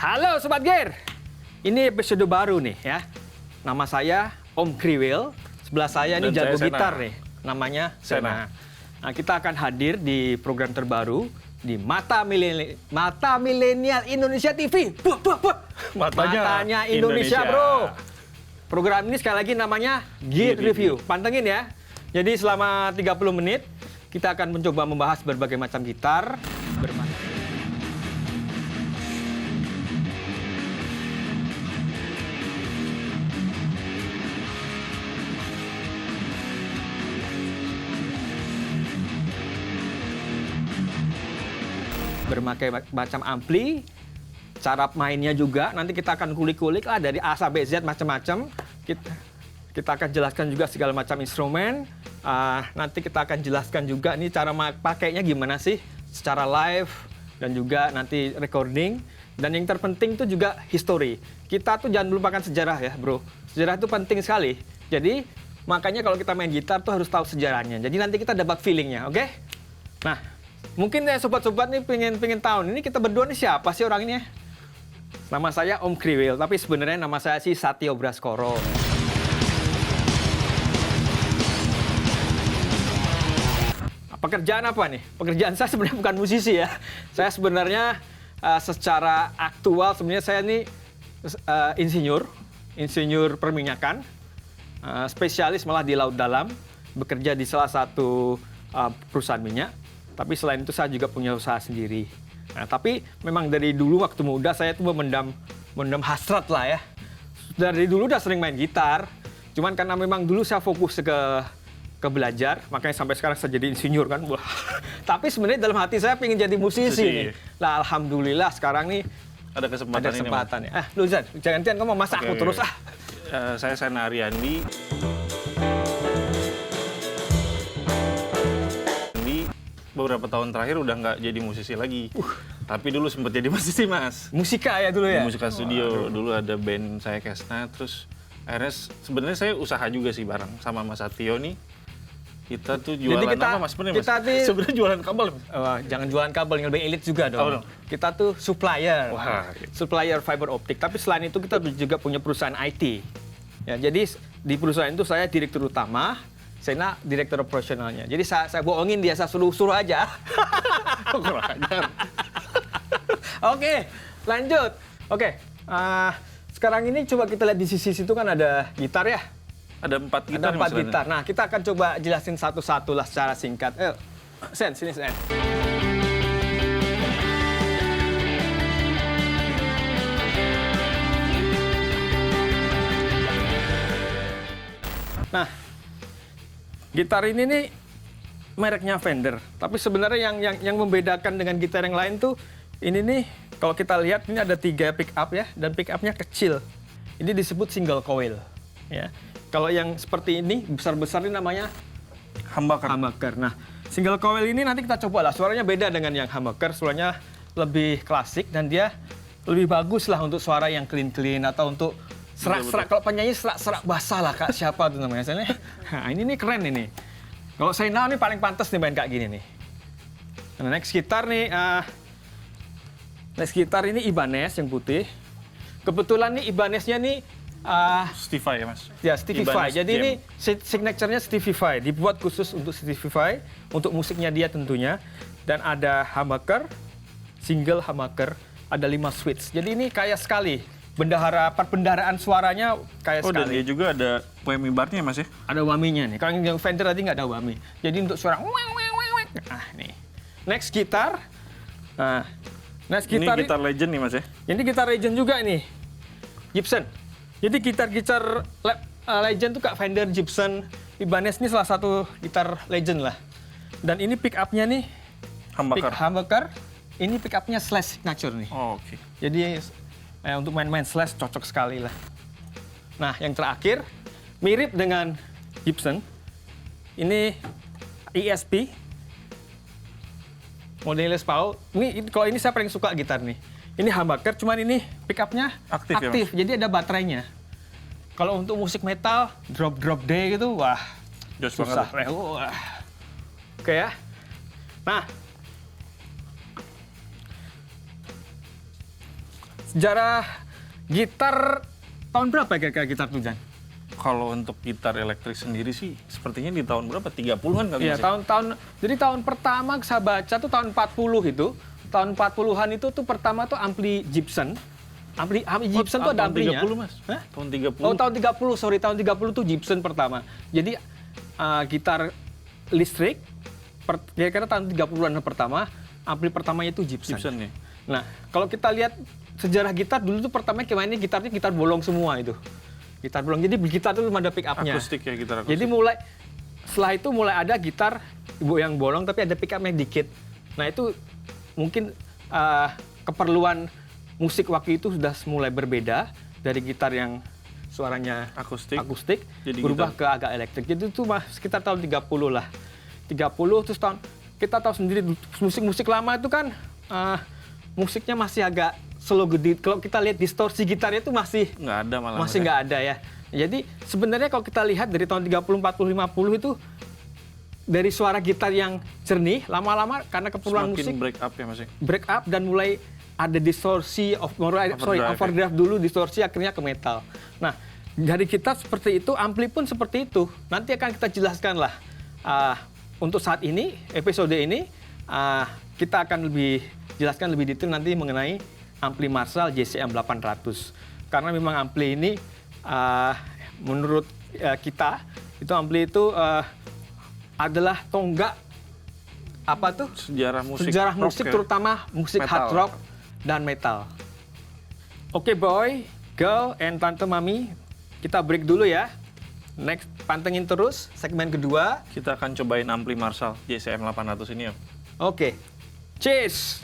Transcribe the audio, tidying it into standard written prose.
Halo Sobat Gear, ini episode baru nih ya. Nama saya Om Kriwil, sebelah saya ini jago gitar nih, namanya Sena. Nah, kita akan hadir di program terbaru di Mata Milenial Indonesia TV. Matanya Indonesia, bro. Program ini sekali lagi namanya Gear Review. Pantengin ya. Jadi selama 30 menit kita akan mencoba membahas berbagai macam gitar. Berbagai macam ampli, cara mainnya juga nanti kita akan kulik-kulik lah dari A sampai Z macam-macam. Kita akan jelaskan juga segala macam instrumen. Nanti kita akan jelaskan juga nih cara pakainya gimana sih secara live dan juga nanti recording. Dan yang terpenting itu juga history. Kita tuh jangan melupakan sejarah ya, bro. Sejarah itu penting sekali. Jadi makanya kalau kita main gitar tuh harus tahu sejarahnya. Jadi nanti kita dapat feelingnya, oke? Nah, mungkin ya sobat-sobat nih pengen tahu ini kita berdua nih siapa sih orang ini ya? Nama saya Om Kriwil, tapi sebenarnya nama saya sih Satyo Braskoro. Pekerjaan apa nih? Pekerjaan saya sebenarnya bukan musisi ya. Saya sebenarnya secara aktual sebenarnya saya ini insinyur perminyakan, spesialis malah di laut dalam, bekerja di salah satu perusahaan minyak. Tapi selain itu saya juga punya usaha sendiri. Nah, tapi memang dari dulu waktu muda saya tuh memendam hasrat lah ya. Dari dulu udah sering main gitar. Cuman karena memang dulu saya fokus ke belajar, makanya sampai sekarang saya jadi insinyur kan. Wah. Tapi sebenarnya dalam hati saya pengen jadi musisi nih. Lah alhamdulillah sekarang nih ada kesempatan ya. Lu Zan, jangan-jangan kamu masak aku terus ah. Saya Sena Ariandi. Beberapa tahun terakhir udah nggak jadi musisi lagi. Tapi dulu sempat jadi musisi, Mas. Musika ya dulu ya? Di Musika Studio. Dulu ada band saya Kesna, terus akhirnya sebenarnya saya usaha juga sih bareng sama Mas Satyo nih. Kita tuh jualan apa Mas? Sebenarnya jualan kabel. Jangan jualan kabel, yang lebih elit juga dong. Kita tuh supplier. Wah. Supplier fiber optik. Tapi selain itu kita juga punya perusahaan IT. Ya, jadi di perusahaan itu saya direktur utama, Sena direktur operasionalnya. Jadi saya bohongin dia, saya suruh aja. Kurang ajar. Oke, lanjut. Oke, sekarang ini coba kita lihat di sisi situ kan ada gitar ya. Ada 4 gitar. Ada 4 gitar. Nah, kita akan coba jelasin satu-satu lah secara singkat. Sen, sini Sen. Nah, gitar ini nih mereknya Fender, tapi sebenarnya yang membedakan dengan gitar yang lain tuh ini nih, kalau kita lihat ini ada 3 pick up ya, dan pick up-nya kecil. Ini disebut single coil ya. Kalau yang seperti ini besar-besar ini namanya humbucker. Nah, single coil ini nanti kita coba lah, suaranya beda dengan yang humbucker, suaranya lebih klasik dan dia lebih bagus lah untuk suara yang clean atau untuk serak-serak. Kalau penyanyi serak-serak basah lah, Kak siapa tuh namanya? Nah, ini nih keren ini. Kalau Sena nih paling pantas nih main kayak gini nih. Nah, next gitar nih, next gitar ini Ibanez yang putih. Kebetulan nih Ibaneznya nih Stevie ya Mas? Ya, Stevie Vai. Jadi ini signature-nya Stevie Vai, dibuat khusus untuk Stevie Vai, untuk musiknya dia tentunya. Dan ada humbucker, single humbucker, ada 5 switch. Jadi ini kaya sekali. Perbendaharaan suaranya kayak sekali. Dan dia juga ada whammy bar-nya Mas ya? Ada whammy-nya nih. Kalau yang Fender tadi nggak ada whammy. Jadi untuk suara nih. Next gitar. Nah, next gitar ini gitar legend nih Mas ya? Ini gitar legend juga ini. Gibson. Jadi gitar legend tuh Kak Fender, Gibson, Ibanez ini salah satu gitar legend lah. Dan ini pick up-nya nih humbucker. Ini pick up-nya slash signature nih. Oh, oke. Jadi untuk main-main slash cocok sekali lah. Nah, yang terakhir mirip dengan Gibson. Ini ESP. Model Les Paul. Kalau ini saya paling suka gitar nih. Ini humbucker, cuman ini pick up-nya aktif. Ya, jadi ada baterainya. Kalau untuk musik metal, drop D gitu, wah, susah. Oke ya. Nah, sejarah gitar tahun berapa kira-kira gitar tuh, Jan? Kalau untuk gitar elektrik sendiri sih, sepertinya di tahun berapa? 30-an kali Iya, ya? Jadi tahun pertama saya baca tuh tahun 40 itu. Tahun 40-an itu tuh pertama tuh ampli Gibson. Ampli Gibson tuh ada amplinya. Tahun 30, Mas. Hah? Tahun 30. Oh, tahun 30, sorry. Tahun 30 tuh Gibson pertama. Jadi gitar listrik, kira-kira tahun 30-an pertama, ampli pertamanya itu Gibson. Gibson ya? Nah, kalau kita lihat sejarah gitar, dulu tuh pertama mainnya gitarnya gitar bolong semua itu. Gitar bolong. Jadi gitar itu belum ada pick up-nya. Akustik ya, gitar akustik. Jadi setelah itu mulai ada gitar yang bolong tapi ada pick up-nya dikit. Nah, itu mungkin keperluan musik waktu itu sudah mulai berbeda dari gitar yang suaranya akustik jadi berubah gitar ke agak elektrik. Jadi itu sekitar tahun 30 lah. 30 terus kita tahu sendiri musik-musik lama itu kan musiknya masih agak slow gede. Kalau kita lihat distorsi gitarnya itu masih nggak ada malah. Masih nggak ada ya. Jadi sebenarnya kalau kita lihat dari tahun 30, 40, 50 itu dari suara gitar yang jernih, lama-lama karena keperluan semakin musik break up ya, Mas. Break up dan mulai ada distorsi, overdrive dulu, distorsi akhirnya ke metal. Nah, dari kita seperti itu, ampli pun seperti itu. Nanti akan kita jelaskan lah. Untuk saat ini, episode ini, kita akan jelaskan lebih detail nanti mengenai ampli Marshall JCM 800. Karena memang ampli ini, menurut kita, itu ampli itu adalah tonggak sejarah musik ya? Terutama musik metal. Hard rock dan metal. Oke, boy, girl, and tante mami, kita break dulu ya. Next, pantengin terus segmen kedua. Kita akan cobain ampli Marshall JCM 800 ini ya. Oke, cheers.